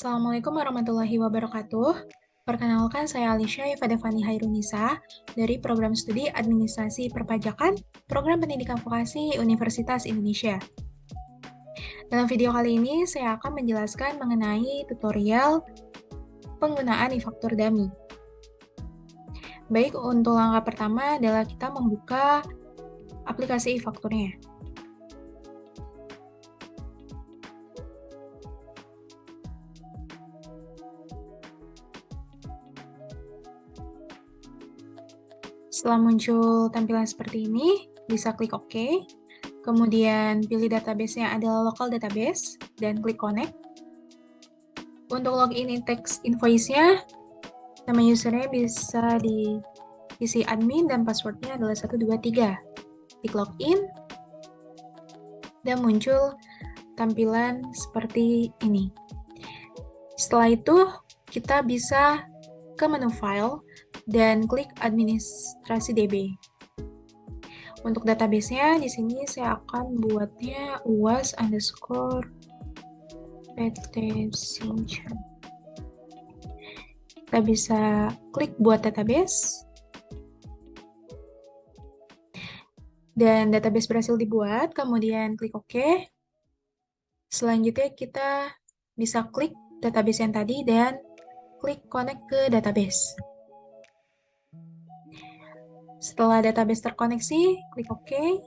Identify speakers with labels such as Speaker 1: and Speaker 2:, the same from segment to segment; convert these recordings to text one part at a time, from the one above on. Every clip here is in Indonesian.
Speaker 1: Assalamualaikum warahmatullahi wabarakatuh. Perkenalkan, saya Alisha Ifadefani Hairunisa dari Program Studi Administrasi Perpajakan, Program Pendidikan Vokasi Universitas Indonesia. Dalam video kali ini, saya akan menjelaskan mengenai tutorial penggunaan e-faktur dummy. Baik, untuk langkah pertama adalah kita membuka aplikasi e-fakturnya. Setelah muncul tampilan seperti ini, bisa klik OK. Kemudian pilih database-nya adalah local database, dan klik connect. Untuk login text invoice-nya, nama usernya bisa diisi admin dan passwordnya adalah 123. Klik login, dan muncul tampilan seperti ini. Setelah itu, kita bisa ke menu file dan klik administrasi DB. Untuk database-nya, di sini saya akan buatnya uas_pt Sinchan. Kita bisa klik buat database. Dan database berhasil dibuat, kemudian klik OK. Selanjutnya kita bisa klik database yang tadi dan klik connect ke database. Setelah database terkoneksi, klik OK.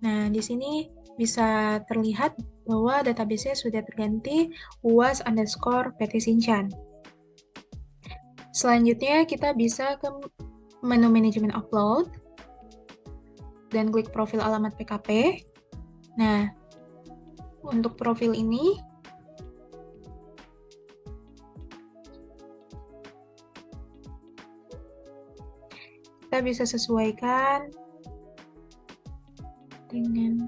Speaker 1: Nah, di sini bisa terlihat bahwa database-nya sudah terganti uas_pt Sinchan. Selanjutnya, kita bisa ke menu manajemen upload dan klik profil alamat PKP. Nah, untuk profil ini, kita bisa sesuaikan dengan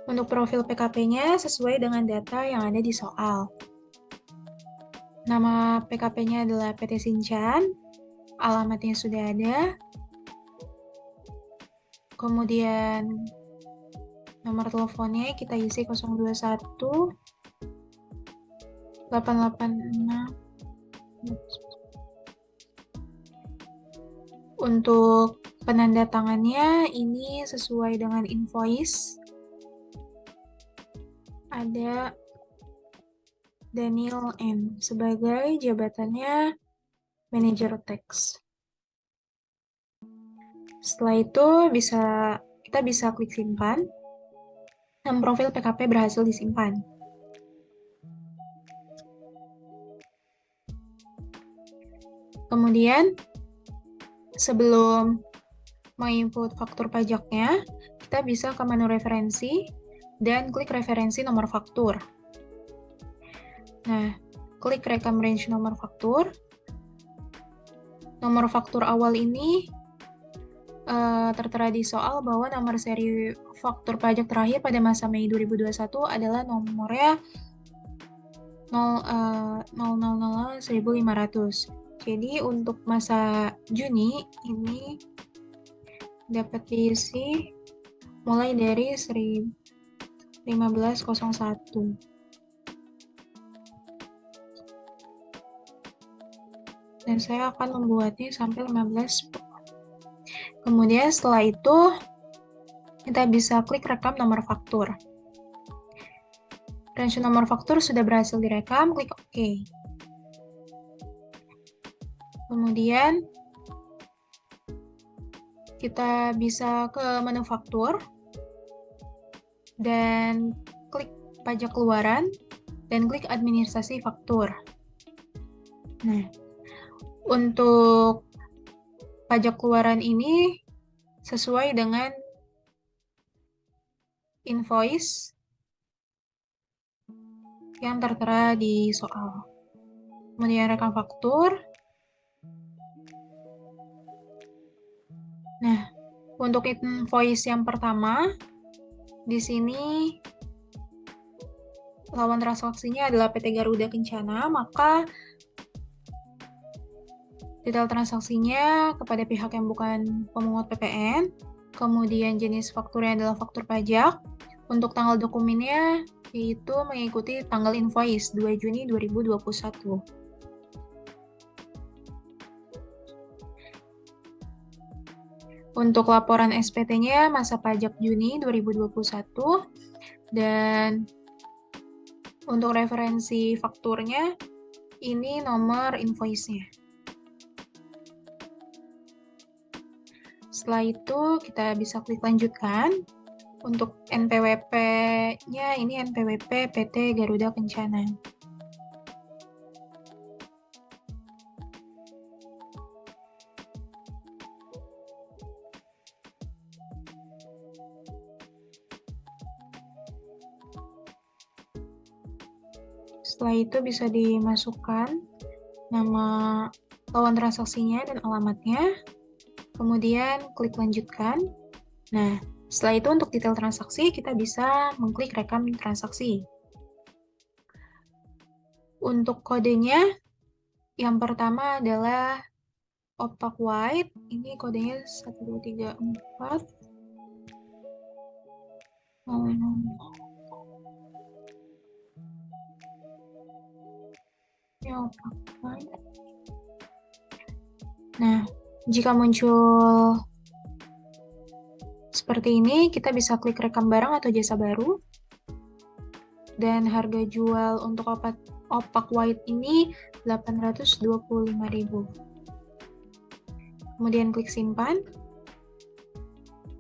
Speaker 1: untuk profil PKP-nya sesuai dengan data yang ada di soal. Nama PKP-nya adalah PT Sinchan, alamatnya sudah ada, kemudian nomor teleponnya kita isi 021 886. Untuk penanda tangannya ini sesuai dengan invoice. Ada Daniel M sebagai jabatannya manajer tax. Setelah itu kita bisa klik simpan dan profil PKP berhasil disimpan. Kemudian sebelum menginput faktur pajaknya, kita bisa ke menu referensi dan klik referensi nomor faktur. Nah, klik rekam range nomor faktur. Nomor faktur awal ini tertera di soal bahwa nomor seri faktur pajak terakhir pada masa Mei 2021 adalah nomornya 0001500. Jadi untuk masa Juni ini dapat diisi mulai dari 1501. Dan saya akan membuatnya sampai 15. Kemudian setelah itu, kita bisa klik rekam nomor faktur. Range nomor faktur sudah berhasil direkam, klik OK. Kemudian, kita bisa ke menu faktur, dan klik pajak keluaran, dan klik administrasi faktur. Nah, untuk pajak keluaran ini sesuai dengan invoice yang tertera di soal. Kemudian rekam faktur. Nah, untuk invoice yang pertama, di sini lawan transaksinya adalah PT Garuda Kencana, maka detail transaksinya kepada pihak yang bukan pemungut PPN, kemudian jenis fakturnya adalah faktur pajak, untuk tanggal dokumennya yaitu mengikuti tanggal invoice 2 Juni 2021. Untuk laporan SPT-nya masa pajak Juni 2021, dan untuk referensi fakturnya ini nomor invoice-nya. Setelah itu kita bisa klik lanjutkan. Untuk NPWP-nya ini NPWP PT Garuda Kencana. Setelah itu bisa dimasukkan nama lawan transaksinya dan alamatnya, kemudian klik lanjutkan. Nah, setelah itu untuk detail transaksi kita bisa mengklik rekam transaksi. Untuk kodenya, yang pertama adalah opaque white, ini kodenya 1234. Ini opaque white. Nah, jika muncul seperti ini, kita bisa klik rekam barang atau jasa baru. Dan harga jual untuk opaque white ini 825.000. Kemudian klik simpan.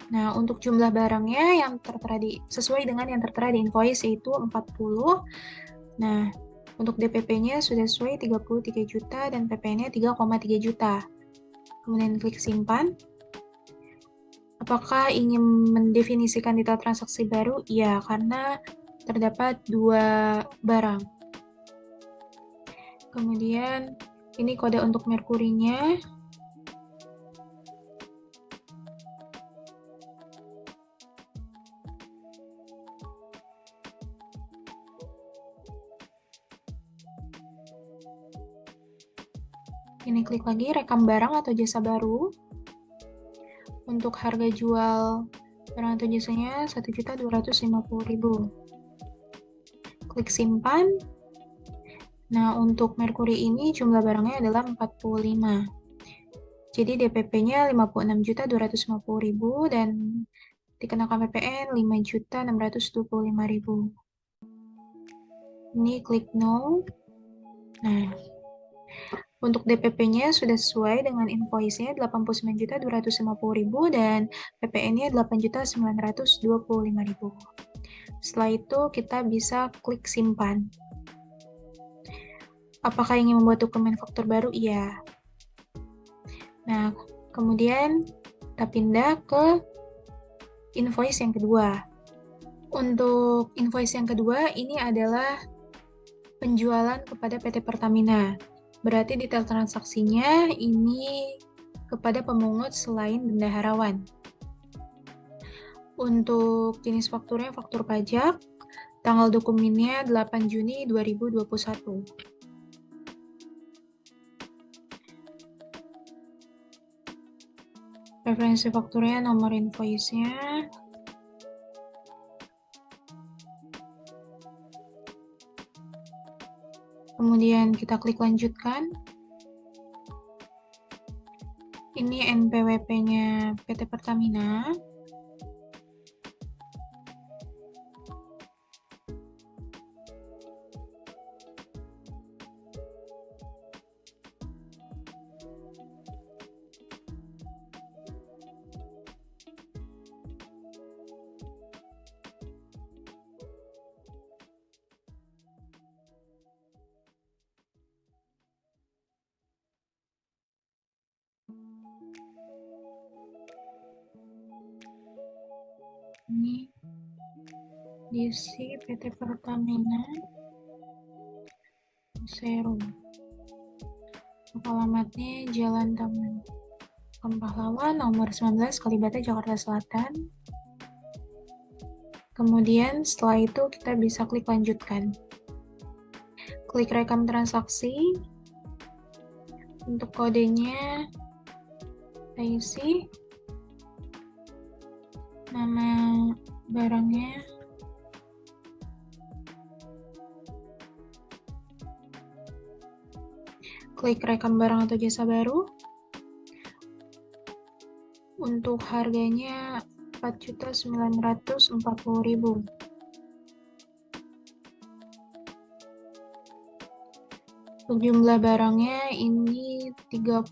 Speaker 1: Nah, untuk jumlah barangnya yang tertera sesuai dengan yang tertera di invoice yaitu 40. Nah, untuk DPP-nya sudah sesuai 33 juta dan PPN-nya 3,3 juta. Kemudian klik simpan. Apakah ingin mendefinisikan detail transaksi baru? Ya, karena terdapat 2 barang. Kemudian ini kode untuk merkurinya. Ini klik lagi rekam barang atau jasa baru. Untuk harga jual barang atau jasanya 1.250.000. Klik simpan. Nah, untuk merkuri ini jumlah barangnya adalah 45. Jadi DPP-nya 56.250.000 dan dikenakan PPN 5.625.000. Ini klik no. Nah, untuk DPP-nya sudah sesuai dengan invoice-nya 89.250.000 dan PPN-nya 8.925.000. Setelah itu kita bisa klik simpan. Apakah ingin membuat dokumen faktur baru? Iya. Nah, kemudian kita pindah ke invoice yang kedua. Untuk invoice yang kedua, ini adalah penjualan kepada PT Pertamina. Berarti detail transaksinya ini kepada pemungut selain bendaharawan. Untuk jenis fakturnya faktur pajak, tanggal dokumennya 8 Juni 2021. Referensi fakturnya, nomor invoice-nya. Kemudian kita klik lanjutkan. Ini NPWP-nya PT Pertamina. Ini diisi PT Pertamina Serum. Alamatnya Jalan Taman Pahlawan nomor 19 Kalibata, Jakarta Selatan. Kemudian setelah itu kita bisa klik lanjutkan. Klik rekam transaksi. Untuk kodenya kita isi. Nama barangnya. Klik rekam barang atau jasa baru. Untuk harganya 4.940.000. Untuk jumlah barangnya ini 30.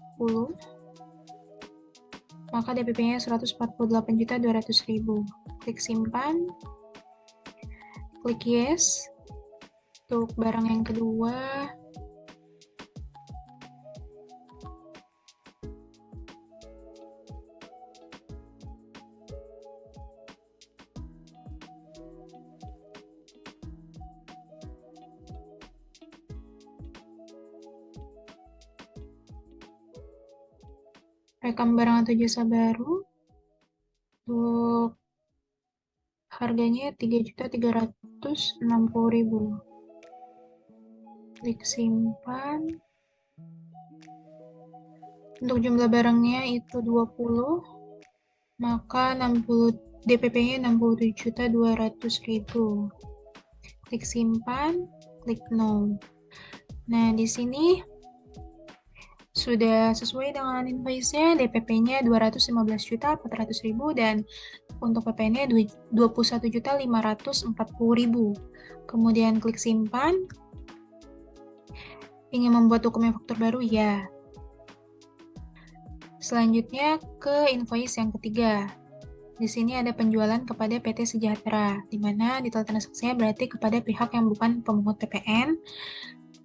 Speaker 1: Maka DPP-nya 148.200.000. Klik simpan. Klik yes. Untuk barang yang kedua, rekam barang atau jasa baru. Untuk harganya 3.360.000. Klik simpan. Untuk jumlah barangnya itu 20, maka DPP-nya 67.200.000. Klik simpan, klik no. Nah, di sini sudah sesuai dengan invoice-nya, DPP-nya 215.400.000 dan untuk PP-nya 21.540.000. Kemudian klik simpan. Ingin membuat dokumen faktur baru? Ya. Selanjutnya ke invoice yang ketiga. Di sini ada penjualan kepada PT Sejahtera, di mana detail transaksinya berarti kepada pihak yang bukan pemungut PPN.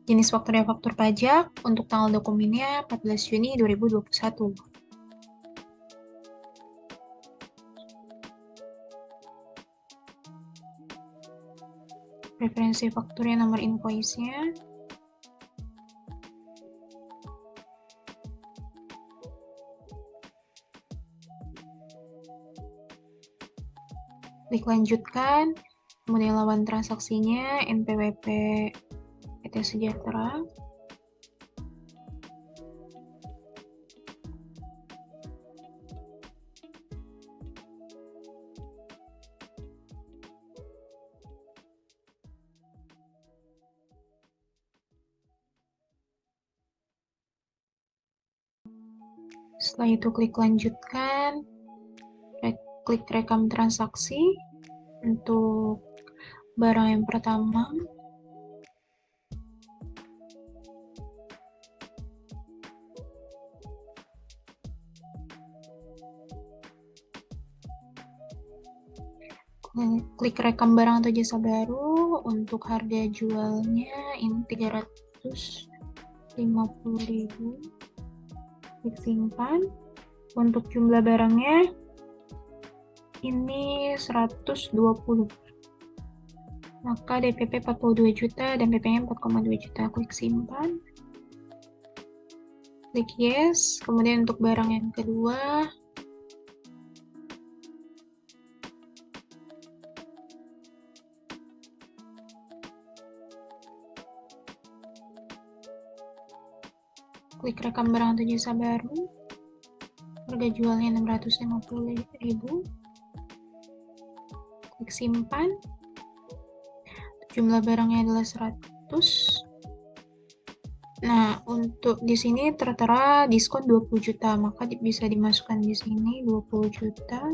Speaker 1: Jenis fakturnya faktur pajak, untuk tanggal dokumennya 14 Juni 2021. Referensi fakturnya, nomor invoice-nya. Klik lanjutkan, kemudian lawan transaksinya NPWP PT Sejahtera. Setelah itu klik lanjutkan, klik rekam transaksi untuk barang yang pertama. Klik rekam barang atau jasa baru, untuk harga jualnya ini 350.000. Klik simpan. Untuk jumlah barangnya ini 120. Maka DPP 42 juta dan PP-nya 4,2 juta. Klik simpan. Klik yes. Kemudian untuk barang yang kedua, klik rekam barang atau jasa baru. Harga jualnya 650.000. Klik simpan. Jumlah barangnya adalah 100. Nah, untuk di sini tertera diskon 20 juta, maka bisa dimasukkan di sini 20 juta.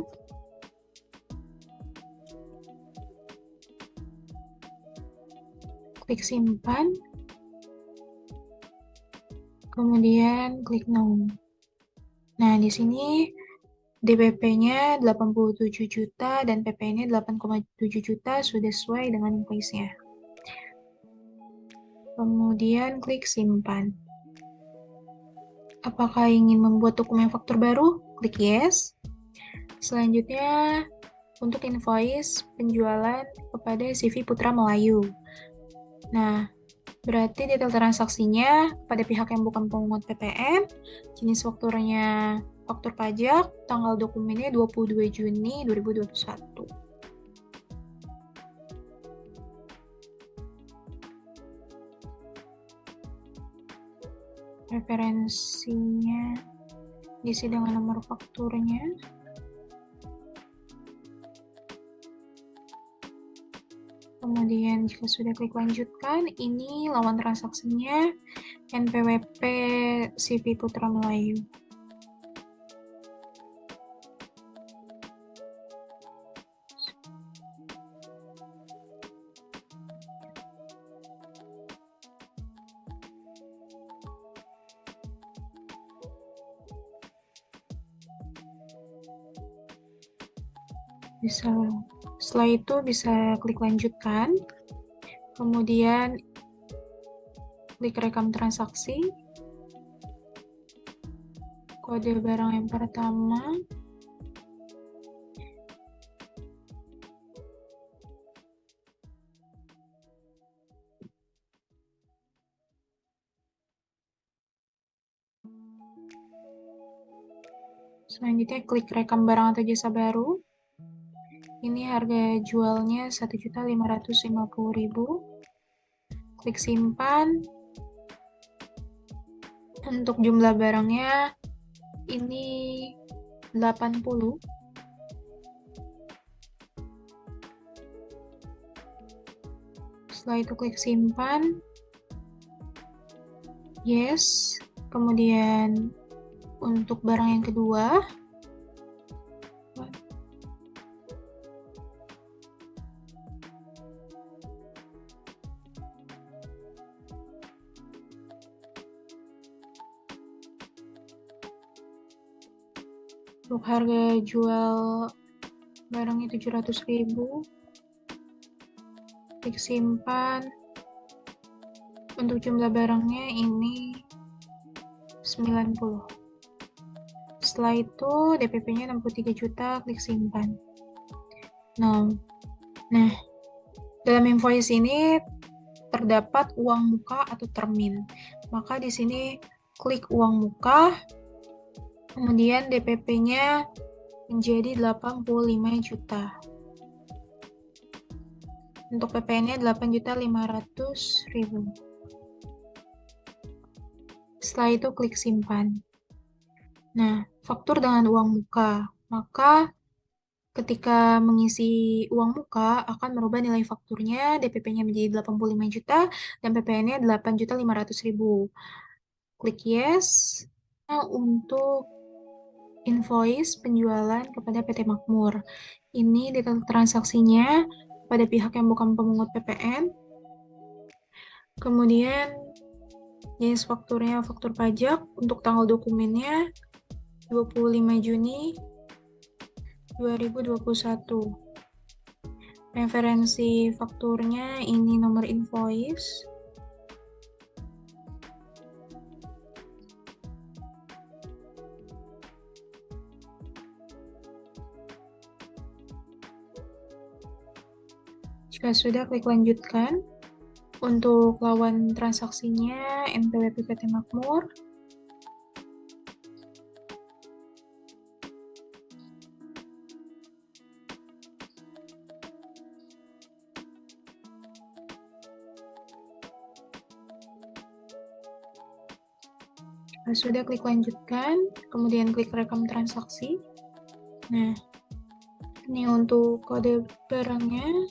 Speaker 1: Klik simpan. Kemudian klik no. Nah, di sini DPP-nya 87 juta dan PP-nya 8,7 juta sudah sesuai dengan invoice-nya. Kemudian klik simpan. Apakah ingin membuat dokumen faktur baru? Klik yes. Selanjutnya, untuk invoice penjualan kepada CV Putra Melayu. Nah, berarti detail transaksinya pada pihak yang bukan pemungut PPN, jenis fakturnya faktur pajak, tanggal dokumennya 22 Juni 2021. referensinya diisi dengan nomor fakturnya. Kemudian jika sudah klik lanjutkan, ini lawan transaksinya NPWP CV Putra Melayu. Setelah itu bisa klik lanjutkan, kemudian klik rekam transaksi, kode barang yang pertama, selanjutnya klik rekam barang atau jasa baru. Ini harga jualnya 1.550.000. Klik simpan. Untuk jumlah barangnya ini 80. Setelah itu klik simpan. Yes. Kemudian untuk barang yang kedua, untuk harga jual barangnya 700.000, klik simpan. Untuk jumlah barangnya ini 90. Setelah itu DPP-nya 63 juta, klik simpan. Nah, dalam invoice ini terdapat uang muka atau termin. Maka di sini klik uang muka, kemudian DPP-nya menjadi 85 juta. Untuk PPN-nya 8.500.000. Setelah itu klik simpan. Nah, faktur dengan uang muka. Maka ketika mengisi uang muka akan merubah nilai fakturnya, DPP-nya menjadi 85 juta dan PPN-nya 8.500.000. Klik yes. Nah, untuk invoice penjualan kepada PT Makmur. Ini data transaksinya pada pihak yang bukan pemungut PPN. Kemudian jenis fakturnya faktur pajak. Untuk tanggal dokumennya 25 Juni 2021. Referensi fakturnya ini nomor invoice. Jika sudah, klik lanjutkan. Untuk lawan transaksinya NPWP PT Makmur. Jika sudah, klik lanjutkan, kemudian klik rekam transaksi. Nah, ini untuk kode barangnya.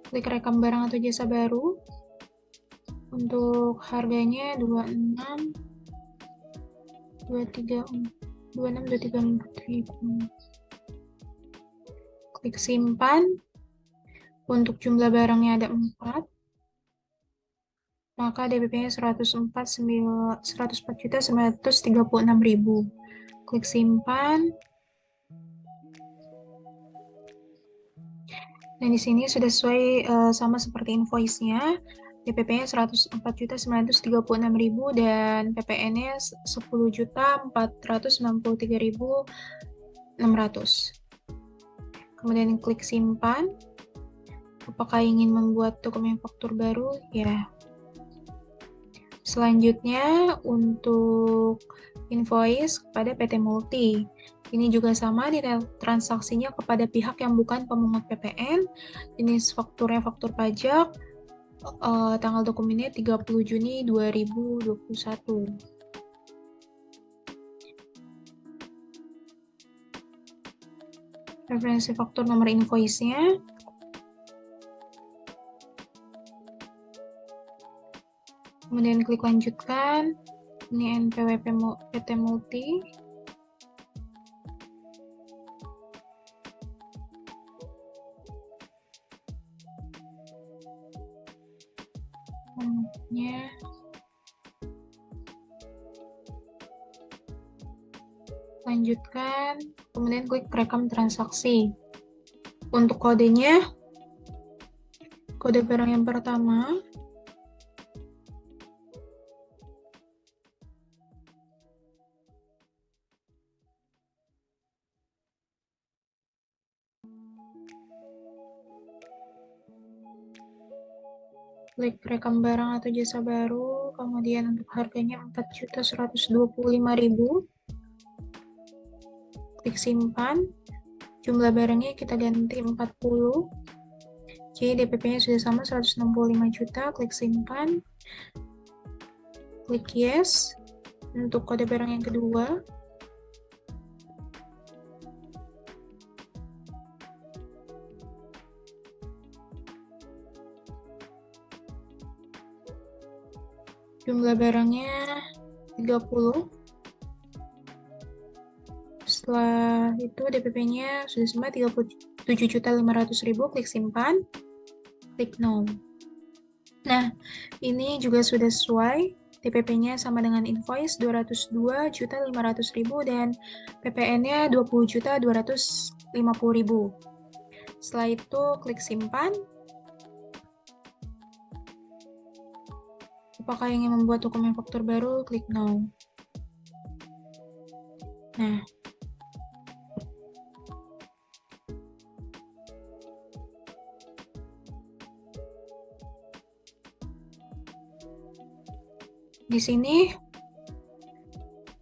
Speaker 1: Klik rekam barang atau jasa baru. Untuk harganya 26.234.000. Klik simpan. Untuk jumlah barangnya ada 4. Maka DPP-nya 104.936.000. Klik simpan. Dan di sini sudah sesuai sama seperti invoice-nya. DPP-nya 104.936.000 dan PPN-nya 10.463.600. Kemudian klik simpan. Apakah ingin membuat dokumen faktur baru? Ya. Selanjutnya untuk invoice kepada PT Multi. Ini juga sama, detail transaksinya kepada pihak yang bukan pemungut PPN, jenis fakturnya faktur pajak, tanggal dokumennya 30 Juni 2021. Referensi faktur nomor invoice-nya. Kemudian klik lanjutkan. Ini NPWP PT Multi. Lanjutkan, kemudian klik rekam transaksi. Untuk kodenya, kode barang yang pertama, klik rekam barang atau jasa baru, kemudian untuk harganya 4.125.000, klik simpan, jumlah barangnya kita ganti 40, jadi DPP-nya sudah sama 165 juta, klik simpan, klik yes. Untuk kode barang yang kedua, jumlah barangnya 30. Setelah itu DPP-nya sudah sama 37.500.000, klik simpan, klik no. Nah, ini juga sudah sesuai. DPP-nya sama dengan invoice 202.500.000 dan PPN-nya 20.250.000. Setelah itu klik simpan. Apakah ingin membuat dokumen faktur baru? Klik no. Nah, di sini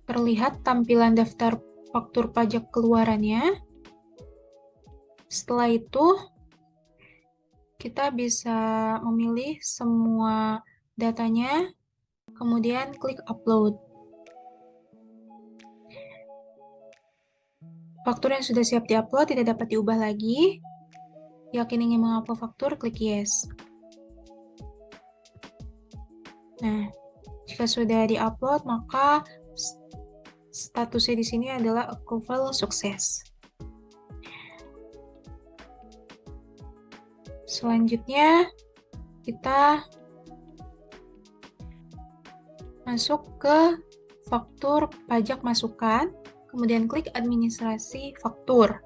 Speaker 1: terlihat tampilan daftar faktur pajak keluarannya. Setelah itu, kita bisa memilih semua datanya, kemudian klik upload. Faktur yang sudah siap diupload tidak dapat diubah lagi. Yakin ingin mengupload faktur, klik yes. Nah, jika sudah diupload, maka statusnya di sini adalah approval sukses. Selanjutnya, kita masuk ke faktur pajak masukan, kemudian klik administrasi faktur.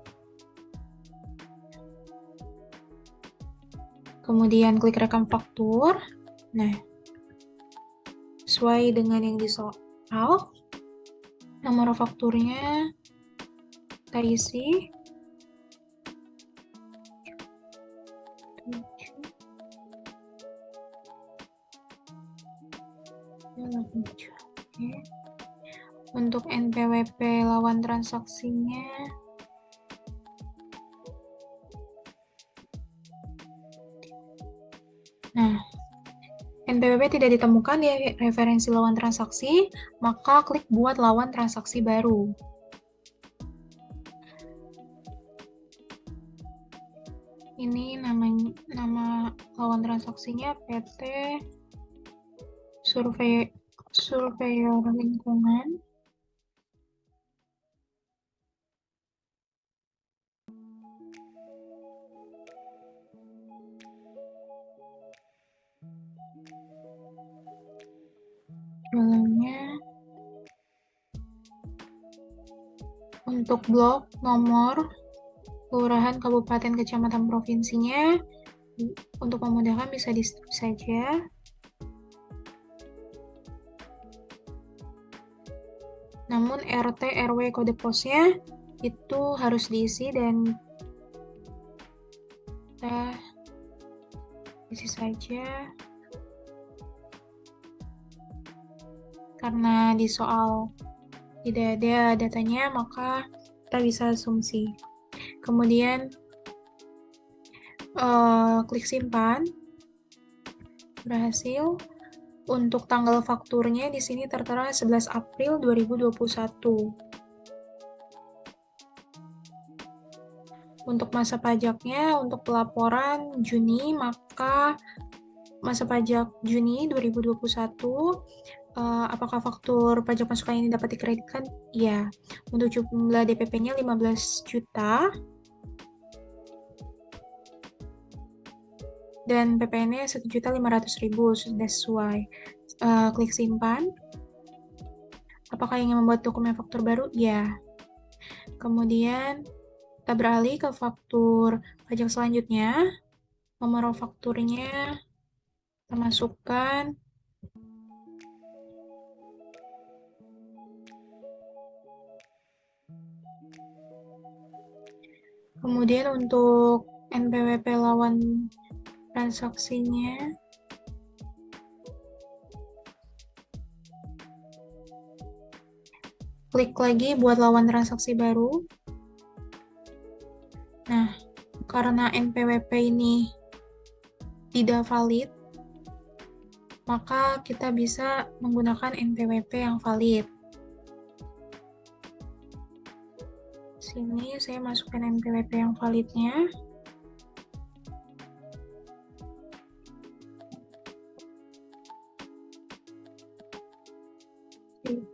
Speaker 1: Kemudian klik rekam faktur. Nah, sesuai dengan yang di soal, nomor fakturnya kita isi. Oke. Untuk NPWP lawan transaksinya, nah, NPWP tidak ditemukan di referensi lawan transaksi, maka klik buat lawan transaksi baru. Ini nama lawan transaksinya PT Surveyor Lingkungan. Jualannya untuk blok, nomor, kelurahan, kabupaten, kecamatan, provinsinya, untuk memudahkan bisa di stop saja. Namun RT, RW, kode posnya itu harus diisi dan kita isi saja. Karena di soal tidak ada datanya, maka kita bisa asumsi. Kemudian klik simpan. Berhasil. Untuk tanggal fakturnya di sini tertera 11 April 2021. Untuk masa pajaknya, untuk pelaporan Juni, maka masa pajak Juni 2021, apakah faktur pajak masukan ini dapat dikreditkan? Iya. Untuk jumlah DPP-nya 15 juta. Dan PPN-nya 1.500.000, sudah sesuai. Klik simpan. Apakah ingin membuat dokumen faktur baru? Ya. Kemudian kita beralih ke faktur pajak selanjutnya. Nomor fakturnya kita masukkan. Kemudian untuk NPWP lawan transaksinya, klik lagi buat lawan transaksi baru. Nah, karena NPWP ini tidak valid, maka kita bisa menggunakan NPWP yang valid. Sini saya masukkan NPWP yang validnya.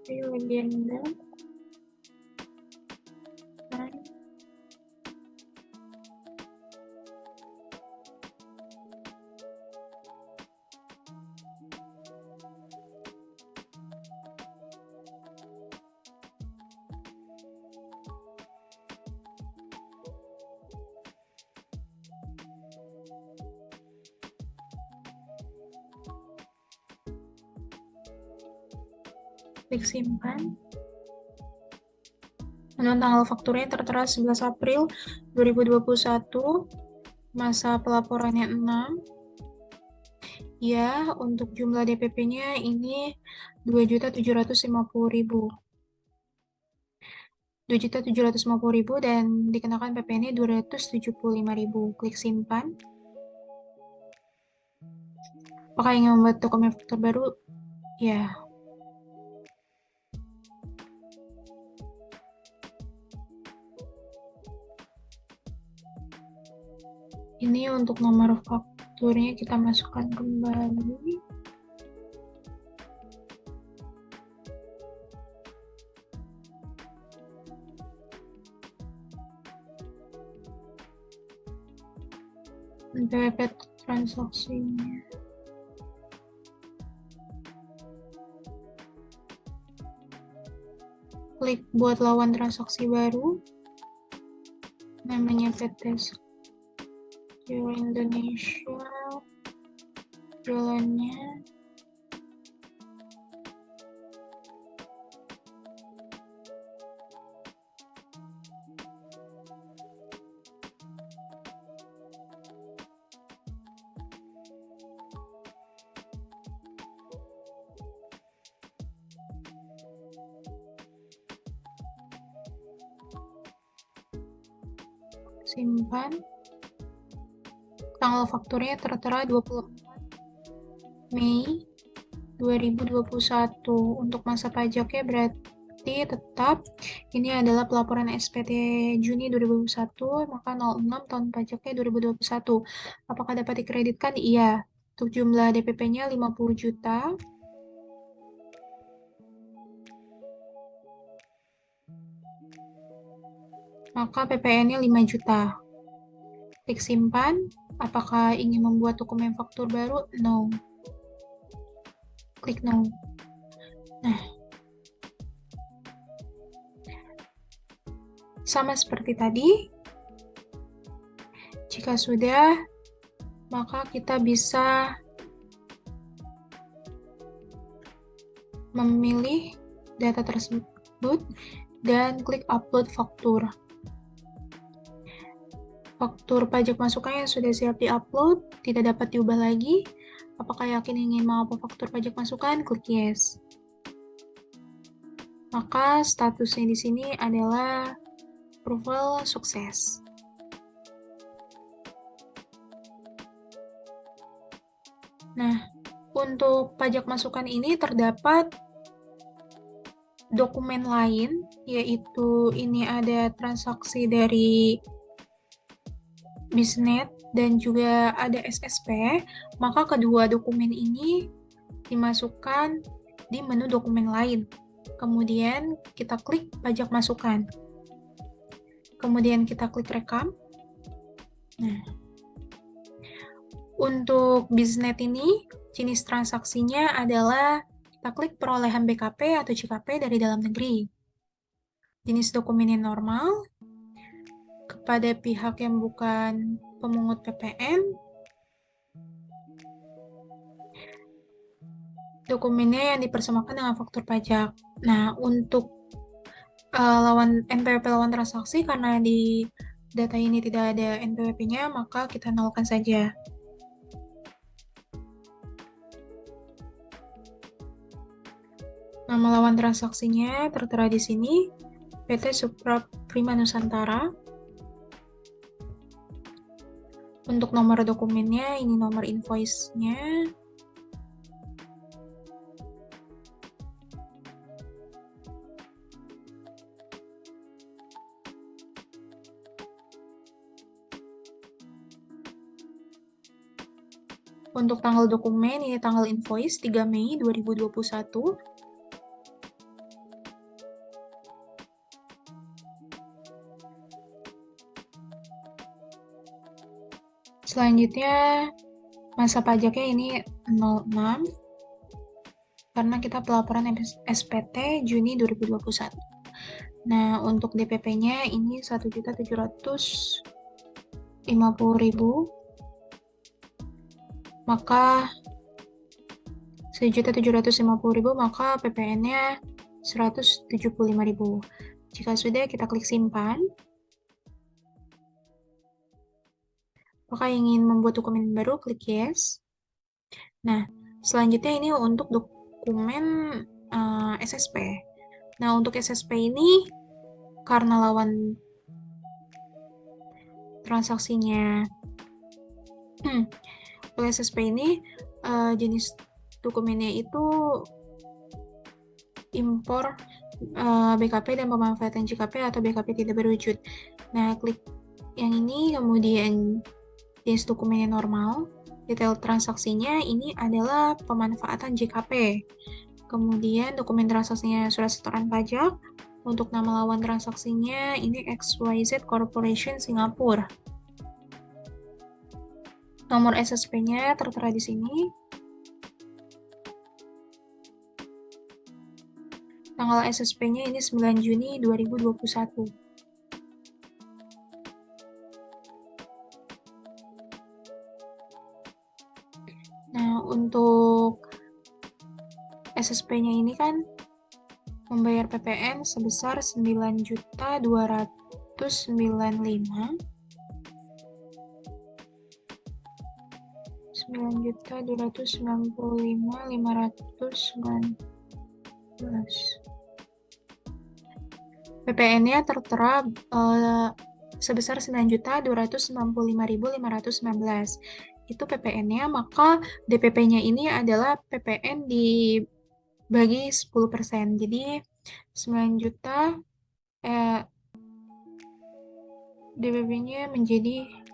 Speaker 1: CV legenda. Klik simpan. Untuk tanggal fakturnya tertera 11 April 2021, masa pelaporannya 6. Ya, untuk jumlah DPP-nya ini 2.750.000. 2.750.000 dan dikenakan PPN-nya 275.000. Klik simpan. Apakah ingin membuat dokumen faktur baru? Ya. Ini untuk nomor fakturnya kita masukkan kembali. NPWP transaksinya. Klik buat lawan transaksi baru. Namanya PT Sekio Indonesia. Jualannya simpan. Tanggal fakturnya tertera 24 Mei 2021. Untuk masa pajaknya berarti tetap ini adalah pelaporan SPT Juni 2021, maka 06 tahun pajaknya 2021. Apakah dapat dikreditkan? Iya. Untuk jumlah DPP-nya 50 juta. Maka PPN-nya 5 juta. Klik simpan. Apakah ingin membuat dokumen faktur baru? No. Klik no. Nah, sama seperti tadi. Jika sudah, maka kita bisa memilih data tersebut dan klik upload faktur. Faktur pajak masukan yang sudah siap di-upload tidak dapat diubah lagi. Apakah yakin ingin mengupload faktur pajak masukan? Klik yes. Maka statusnya di sini adalah approval sukses. Nah, untuk pajak masukan ini terdapat dokumen lain, yaitu ini ada transaksi dari Biznet dan juga ada SSP, maka kedua dokumen ini dimasukkan di menu dokumen lain. Kemudian kita klik pajak masukan. Kemudian kita klik rekam. Nah, untuk Biznet ini, jenis transaksinya adalah kita klik perolehan BKP atau JKP dari dalam negeri. Jenis dokumennya normal, kepada pihak yang bukan pemungut PPN, dokumennya yang dipersamakan dengan faktur pajak. Nah, untuk lawan NPWP lawan transaksi, karena di data ini tidak ada NPWP-nya, maka kita nolkan saja. Nama lawan transaksinya tertera di sini, PT Supra Prima Nusantara. Untuk nomor dokumennya, ini nomor invoice-nya. Untuk tanggal dokumen, ini tanggal invoice 3 Mei 2021. Selanjutnya, masa pajaknya ini 06, karena kita pelaporan SPT Juni 2021. Nah, untuk DPP-nya ini 1.750.000, maka 1.750.000, maka PPN-nya 175.000. Jika sudah, kita klik simpan. Apakah ingin membuat dokumen baru, klik yes. Nah, selanjutnya ini untuk dokumen SSP. Nah, untuk SSP ini, karena lawan transaksinya untuk SSP ini, jenis dokumennya itu impor BKP dan pemanfaatan JKP atau BKP tidak berwujud. Nah, klik yang ini, kemudian jenis dokumennya normal, detail transaksinya ini adalah pemanfaatan JKP. Kemudian dokumen transaksinya surat setoran pajak. Untuk nama lawan transaksinya ini XYZ Corporation Singapura. Nomor SSP-nya tertera di sini. Tanggal SSP-nya ini 9 Juni 2021. Nah, untuk SSP-nya ini kan membayar PPN sebesar 9.295.000. 9.295.519. PPN-nya tertera sebesar 9.295.519. Itu PPN-nya, maka DPP-nya ini adalah PPN dibagi 10%. Jadi 9 juta DPP-nya menjadi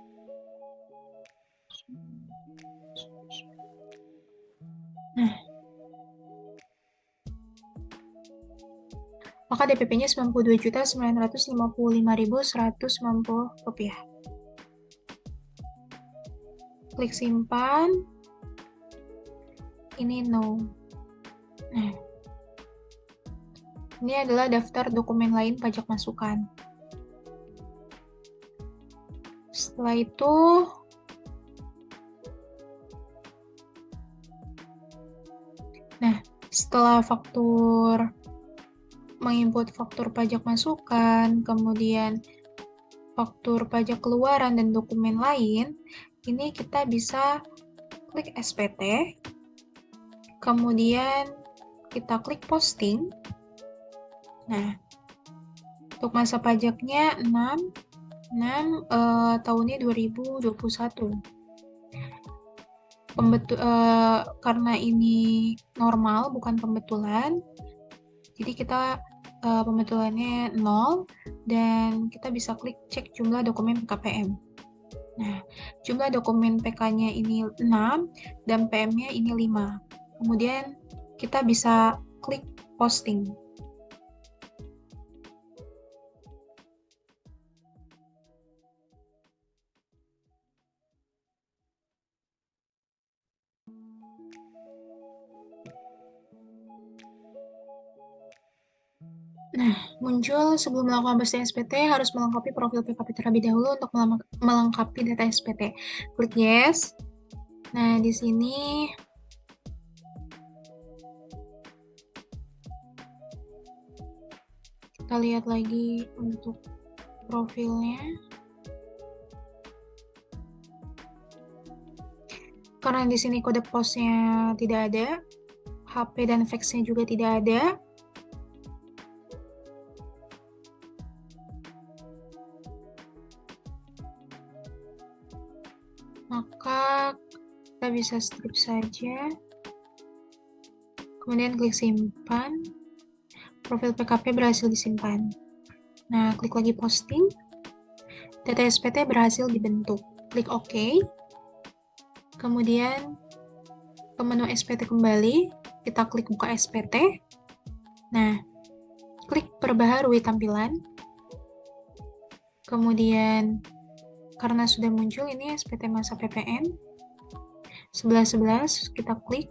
Speaker 1: maka DPP-nya Rp92.955.190. Klik simpan. Ini no. Nah, ini adalah daftar dokumen lain pajak masukan. Setelah itu, setelah menginput faktur pajak masukan, kemudian faktur pajak keluaran dan dokumen lain, ini kita bisa klik SPT, kemudian kita klik posting. Nah, Untuk masa pajaknya 6 tahunnya 2021. Karena ini normal bukan pembetulan, jadi kita pembetulannya 0 dan kita bisa klik cek jumlah dokumen PKPM. Nah, jumlah dokumen PK-nya ini 6 dan PM-nya ini 5. Kemudian kita bisa klik posting. Nah, muncul sebelum melakukan posting SPT harus melengkapi profil PKP terlebih dahulu untuk melengkapi data SPT. Klik yes. Nah, di sini kita lihat lagi untuk profilnya. Karena di sini kode posnya tidak ada, HP dan fax-nya juga tidak ada, maka kita bisa strip saja, kemudian klik simpan. Profil PKP berhasil disimpan. Nah, klik lagi posting. Data SPT berhasil dibentuk. Klik OK. Kemudian ke menu SPT kembali, kita klik buka SPT. Nah, klik perbaharui tampilan. Kemudian karena sudah muncul ini SPT masa PPN 11.11, kita klik.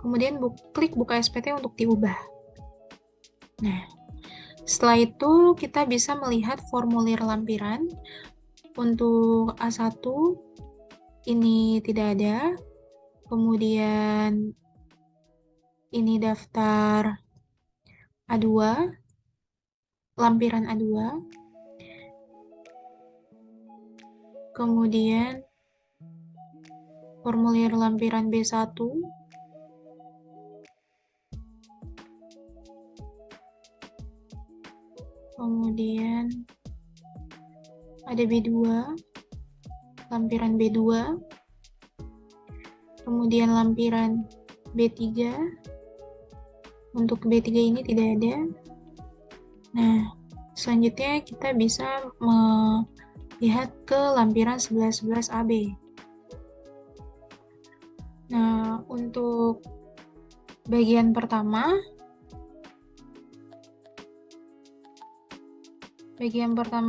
Speaker 1: Kemudian klik buka SPT untuk diubah. Nah, setelah itu kita bisa melihat formulir lampiran. Untuk A1 ini tidak ada. Kemudian ini daftar A2, lampiran A2. Kemudian formulir lampiran B1. Kemudian ada B2, lampiran B2. Kemudian lampiran B3. Untuk B3 ini tidak ada. Nah, selanjutnya kita bisa melihat ke lampiran 11.11 AB. Nah, untuk bagian pertama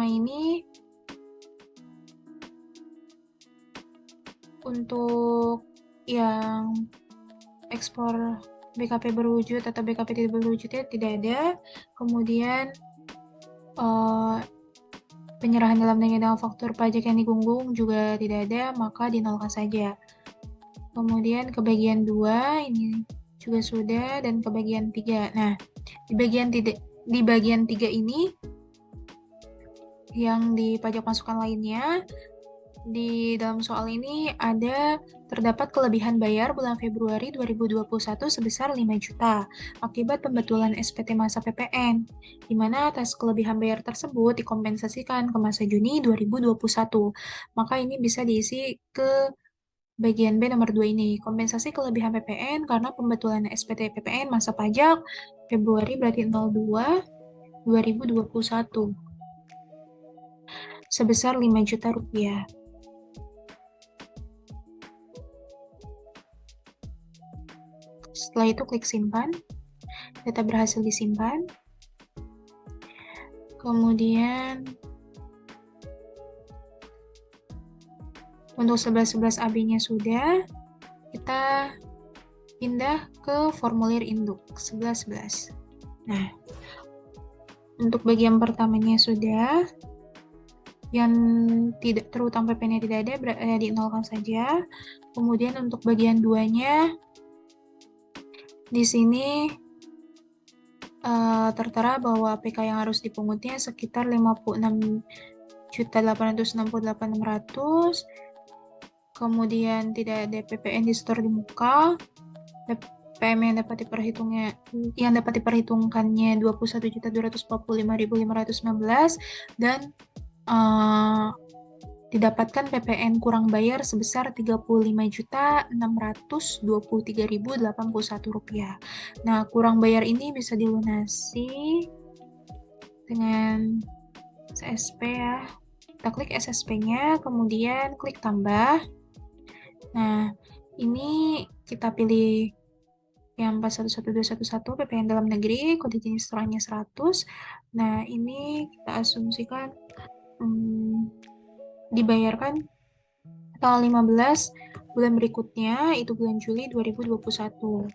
Speaker 1: ini untuk yang ekspor BKP berwujud atau BKP tidak berwujudnya tidak ada. Kemudian penyerahan dalam dengan faktur pajak yang digunggung juga tidak ada, maka dinolkan saja. Kemudian ke bagian 2 ini juga sudah, dan ke bagian 3. Nah, di bagian 3 ini yang di pajak masukan lainnya, di dalam soal ini terdapat kelebihan bayar bulan Februari 2021 sebesar 5 juta akibat pembetulan SPT masa PPN, di mana atas kelebihan bayar tersebut dikompensasikan ke masa Juni 2021. Maka ini bisa diisi ke bagian B nomor 2 ini, kompensasi kelebihan PPN karena pembetulan SPT PPN masa pajak Februari berarti 02 2021 sebesar 5 juta rupiah. Setelah itu klik simpan, data berhasil disimpan. Kemudian untuk 11.11 AB-nya sudah, kita pindah ke formulir induk 11.11. Nah, untuk bagian pertamanya sudah, yang tidak terutang PP-nya tidak ada, dinolkan saja. Kemudian untuk bagian 2-nya, di sini tertera bahwa PK yang harus dipungutnya sekitar 56.868.600. Kemudian tidak ada PPN di store di muka. PPM yang dapat diperhitungkannya 21.245.519 dan didapatkan PPN kurang bayar sebesar Rp35.623.081. Nah, kurang bayar ini bisa dilunasi dengan SSP ya. Kita klik SSP-nya, kemudian klik tambah. Nah, ini kita pilih yang 411211 PPN dalam negeri, kode jenis setorannya 100. Nah, ini kita asumsikan dibayarkan tanggal 15 bulan berikutnya, itu bulan Juli 2021.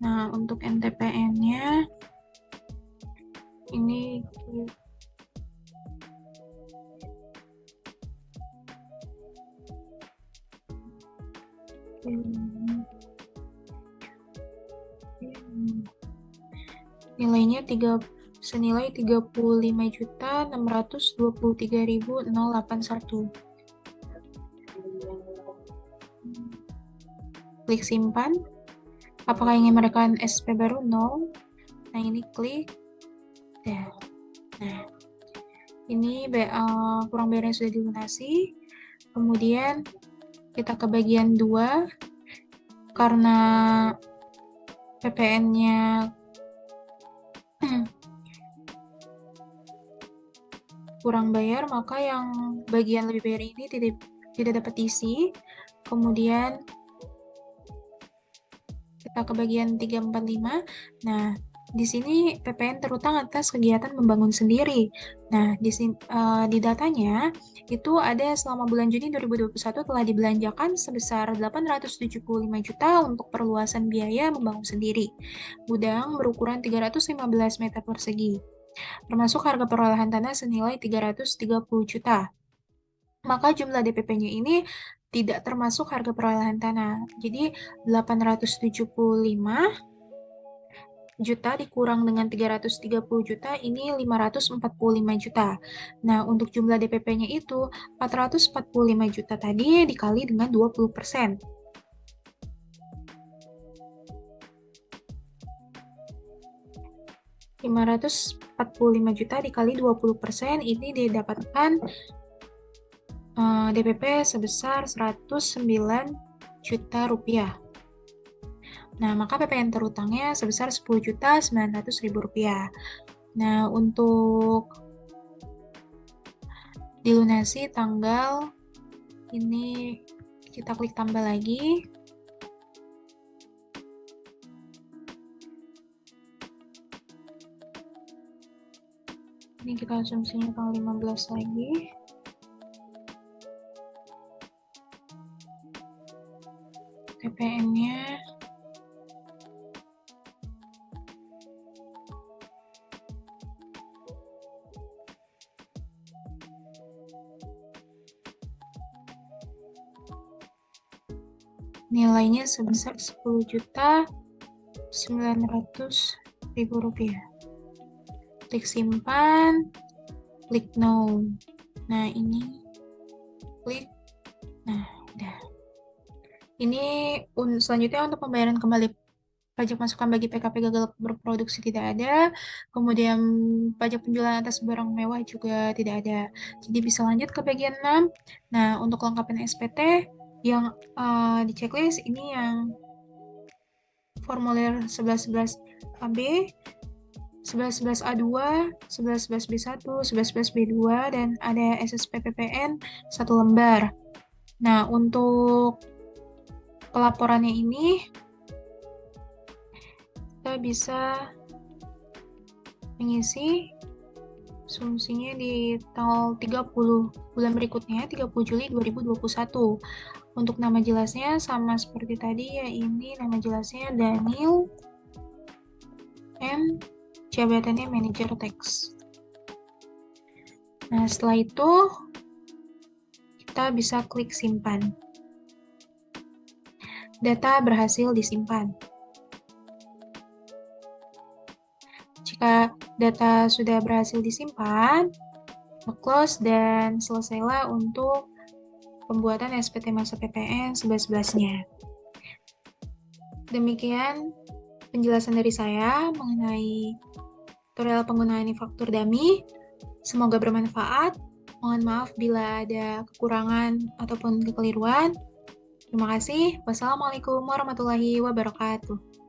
Speaker 1: Nah, untuk NTPN-nya ini nilainya senilai 35.623.081. Klik simpan. Apakah ingin merekam SP baru? No. Nah, ini klik. Nah, ini kurang bayarnya sudah dilunasi. Kemudian kita ke bagian 2. Karena PPN-nya kurang bayar, maka yang bagian lebih bayar ini tidak dapat diisi. Kemudian kita ke bagian 345. Nah, di sini PPN terutang atas kegiatan membangun sendiri. Nah, di datanya itu ada selama bulan Juni 2021 telah dibelanjakan sebesar 875 juta untuk perluasan biaya membangun sendiri. Gudang berukuran 315 meter persegi. Termasuk harga perolehan tanah senilai 330 juta. Maka jumlah DPP-nya ini tidak termasuk harga perolehan tanah. Jadi 875 juta dikurang dengan 330 juta, ini 545 juta. Nah, untuk jumlah DPP-nya itu 445 juta tadi dikali dengan 20%. Rp545 juta dikali 20%, ini didapatkan DPP sebesar 109 juta rupiah. Nah, maka PPN terutangnya sebesar Rp10.900.000. Nah, untuk dilunasi tanggal ini kita klik tambah lagi. Ini kita asumsinya tanggal 15 lagi. PPN-nya nilainya sebesar Rp10.900.000. Klik simpan, klik no. Nah, ini klik. Nah, udah. Ini selanjutnya untuk pembayaran kembali pajak masukan bagi PKP gagal berproduksi tidak ada. Kemudian pajak penjualan atas barang mewah juga tidak ada. Jadi bisa lanjut ke bagian 6. Nah, untuk kelengkapan SPT yang di checklist ini yang formulir 1111 AB, 1111 A2, 1111 B1, 1111 B2, dan ada SSP PPN 1 lembar. Nah, untuk pelaporannya ini kita bisa mengisi asumsinya di tanggal 30 bulan berikutnya, 30 Juli 2021. Untuk nama jelasnya sama seperti tadi ya, ini nama jelasnya Daniel M, jabatannya manajer tax. Nah, setelah itu kita bisa klik simpan. Data berhasil disimpan. Jika data sudah berhasil disimpan, close dan selesailah untuk pembuatan SPT masa PPN 11-11-nya. Demikian penjelasan dari saya mengenai tutorial penggunaan infaktur dummy. Semoga bermanfaat. Mohon maaf bila ada kekurangan ataupun kekeliruan. Terima kasih. Wassalamualaikum warahmatullahi wabarakatuh.